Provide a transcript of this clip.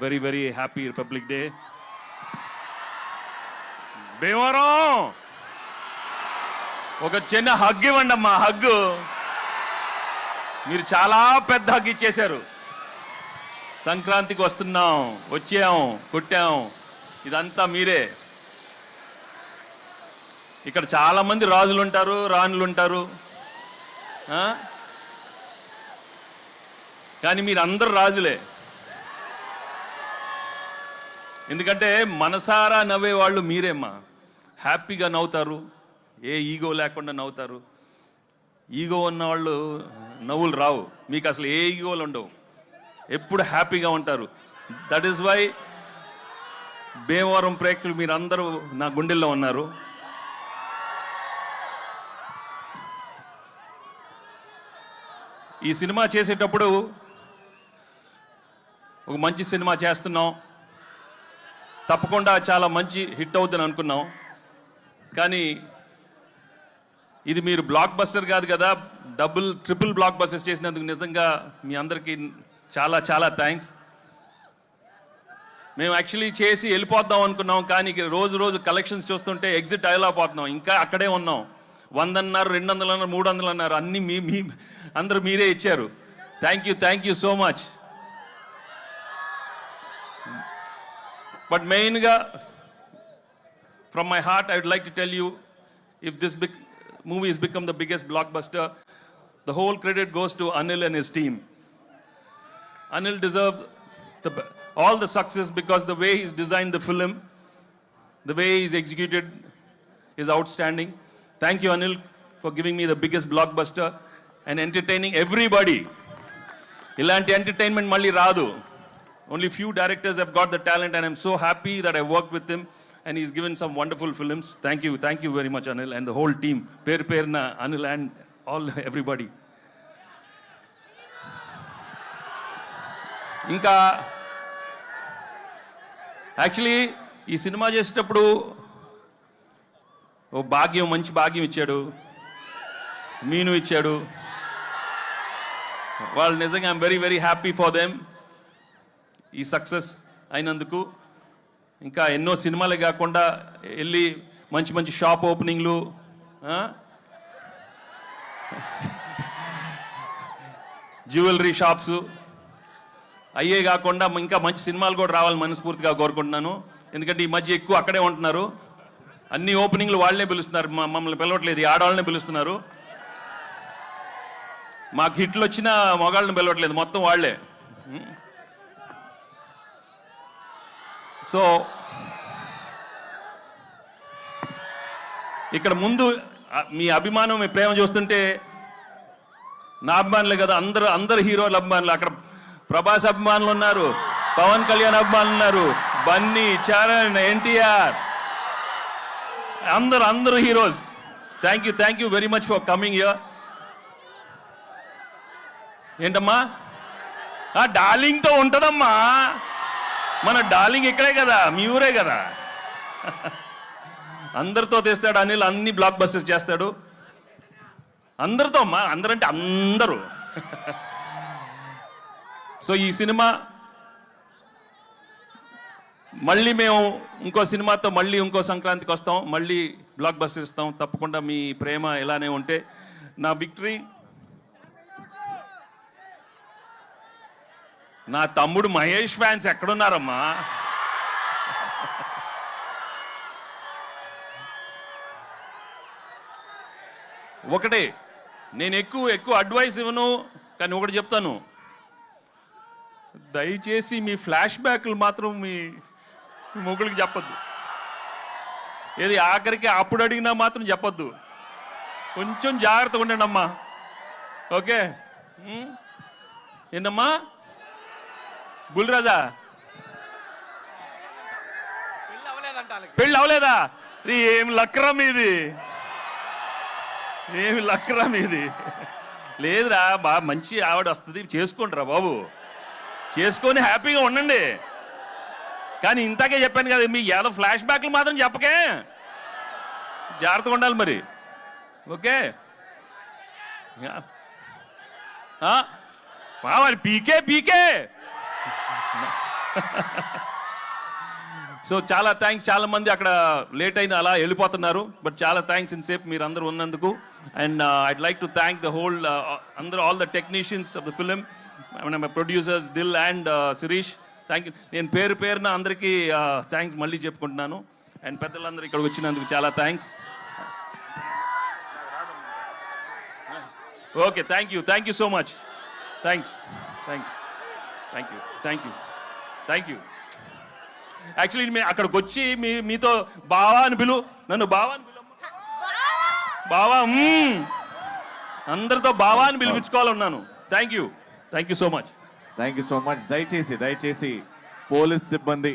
Very very happy republic day. Bhimavaram ఒక చిన్న hug ఇవ్వండి అమ్మా, హగ్గు. మీరు చాలా పెద్ద హగ్ ఇచ్చేశారు. సంక్రాంతికి వస్తున్నాం, వచ్చాం, కొట్టాం, ఇదంతా మీరే. ఇక్కడ చాలా మంది రాజులు ఉంటారు, రాణులు ఉంటారు, కానీ మీరు అందరు రాజులే. ఎందుకంటే మనసారా నవ్వేవాళ్ళు మీరేమ్మా. హ్యాపీగా నవ్వుతారు, ఏ ఈగో లేకుండా నవ్వుతారు. ఈగో ఉన్నవాళ్ళు నవ్వులు రావు, మీకు అసలు ఏ ఈగోలు ఉండవు, ఎప్పుడు హ్యాపీగా ఉంటారు. దట్ ఈస్ వై భీమవరం ప్రేక్షకులు మీరందరూ నా గుండెల్లో ఉన్నారు. ఈ సినిమా చేసేటప్పుడు ఒక మంచి సినిమా చేస్తున్నాం, తప్పకుండా చాలా మంచి హిట్ అవుతుందని అనుకున్నాం. కానీ ఇది మీరు బ్లాక్ బస్టర్ కాదు కదా, ట్రిపుల్ బ్లాక్ బస్టర్స్ చేసినందుకు నిజంగా మీ అందరికీ చాలా చాలా థ్యాంక్స్. మేము యాక్చువల్లీ చేసి వెళ్ళిపోద్దాం అనుకున్నాం, కానీ రోజు రోజు కలెక్షన్స్ చూస్తుంటే ఎగ్జిట్ అయ్యలేకపోతున్నాం. ఇంకా అక్కడే ఉన్నాం. 100 అన్నారు, 200 అన్నారు, 300 అన్నారు, అన్నీ మీ అందరూ మీరే ఇచ్చారు. Thank you so much. But మెయిన్గా from my heart I would like to tell you, if this movie has become the biggest blockbuster, the whole credit goes to Anil and his team. Anil deserves all the success because the way he's designed the film, the way he's executed is outstanding. Thank you, Anil, for giving me the biggest blockbuster and entertaining everybody. Ilanti entertainment malli raadu. Only few directors have got the talent, and I'm so happy that I worked with him and he's given some wonderful films. Thank you very much, Anil, and the whole team. Perna Anil and all everybody. ఇంకా actually ఈ cinema చేసేటప్పుడు ఓ మంచి భాగ్యం ఇచ్చాడు, మీను ఇచ్చాడు. వాళ్ళు నిజంగా I'm very very happy for them ఈ సక్సెస్ అయినందుకు. ఇంకా ఎన్నో సినిమాలే కాకుండా వెళ్ళి మంచి మంచి షాప్ ఓపెనింగ్లు, జ్యువెలరీ షాప్స్ అయ్యే కాకుండా ఇంకా మంచి సినిమాలు కూడా రావాలని మనస్ఫూర్తిగా కోరుకుంటున్నాను. ఎందుకంటే ఈ మధ్య ఎక్కువ అక్కడే ఉంటున్నారు. అన్ని ఓపెనింగ్లు వాళ్ళనే పిలుస్తున్నారు, మమ్మల్ని పిలవట్లేదు, ఈ ఆడవాళ్ళనే పిలుస్తున్నారు. మాకు హిట్లు వచ్చినా మగాళ్ళని పిలవట్లేదు, మొత్తం వాళ్ళే. సో ఇక్కడ ముందు మీ అభిమానం, మీ ప్రేమ చూస్తుంటే నా అభిమానులే కదా, అందరు హీరోల అభిమానులు. అక్కడ ప్రభాస్ అభిమానులు ఉన్నారు, పవన్ కళ్యాణ్ అభిమానులు ఉన్నారు, బన్నీ, చరణ్, ఎన్టీఆర్, అందరు heroes. Thank you very much for coming here. ఏంటమ్మా డార్లింగ్తో ఉంటుందమ్మా, మన డార్లింగ్ ఇక్కడే కదా, మీ ఊరే కదా. అందరితో తెస్తాడు అనిల్, అన్ని బ్లాక్ బస్టర్స్ చేస్తాడు అందరితో అమ్మా, అందరంటే అందరూ. సో ఈ సినిమా మళ్ళీ మేము ఇంకో సినిమాతో మళ్ళీ ఇంకో సంక్రాంతికి వస్తాం, మళ్ళీ బ్లాక్ బస్టర్ ఇస్తాం. తప్పకుండా మీ ప్రేమ ఇలానే ఉంటే నా విక్టరీ. నా తమ్ముడు మహేష్ ఫ్యాన్స్ ఎక్కడున్నారమ్మా? ఒకటే, నేను ఎక్కువ అడ్వైస్ ఇవ్వను, కానీ ఒకటి చెప్తాను, దయచేసి మీ ఫ్లాష్ బ్యాక్లు మాత్రం మీ మొగుళ్ళకి చెప్పొద్దు. ఏది ఆఖరికి అప్పుడు అడిగినా మాత్రం చెప్పొద్దు. కొంచెం జాగ్రత్తగా ఉండండి అమ్మా, ఓకే? ఏంటమ్మా బుల్రాజా, పెళ్ళి అవలేదా? ఏమి లక్రా మీది, ఏమి లక్రా మీది? లేదురా బాగా మంచి ఆవిడ వస్తుంది, చేసుకోండిరా బాబు, చేసుకొని హ్యాపీగా ఉండండి. కానీ ఇంతకే చెప్పాను కదా, మీ ఏదో ఫ్లాష్ బ్యాక్లు మాత్రం చెప్పకే, జాగ్రత్తగా ఉండాలి మరి, ఓకే? మరి పీకే సో చాలా థ్యాంక్స్. చాలా మంది అక్కడ లేట్ అయిన అలా వెళ్ళిపోతున్నారు, బట్ చాలా థ్యాంక్స్ ఇన్సేపు మీరు అందరూ ఉన్నందుకు. And I'd like to thank the whole అందరూ, all the technicians of the film, my producers Dil and Shirish. Thank you. నేను పేరు పేరున అందరికీ థ్యాంక్స్ మళ్ళీ చెప్పుకుంటున్నాను. అండ్ పెద్దలందరూ ఇక్కడికి వచ్చినందుకు చాలా thanks. Okay, thank you so much. Thanks. Actually మేము అక్కడికి వచ్చి మీతో బావా అని నన్ను బావా అని బావా అందరితో బావా అని పిలిపించుకోవాలన్నాను. Thank you so much. దయచేసి పోలీస్ సిబ్బంది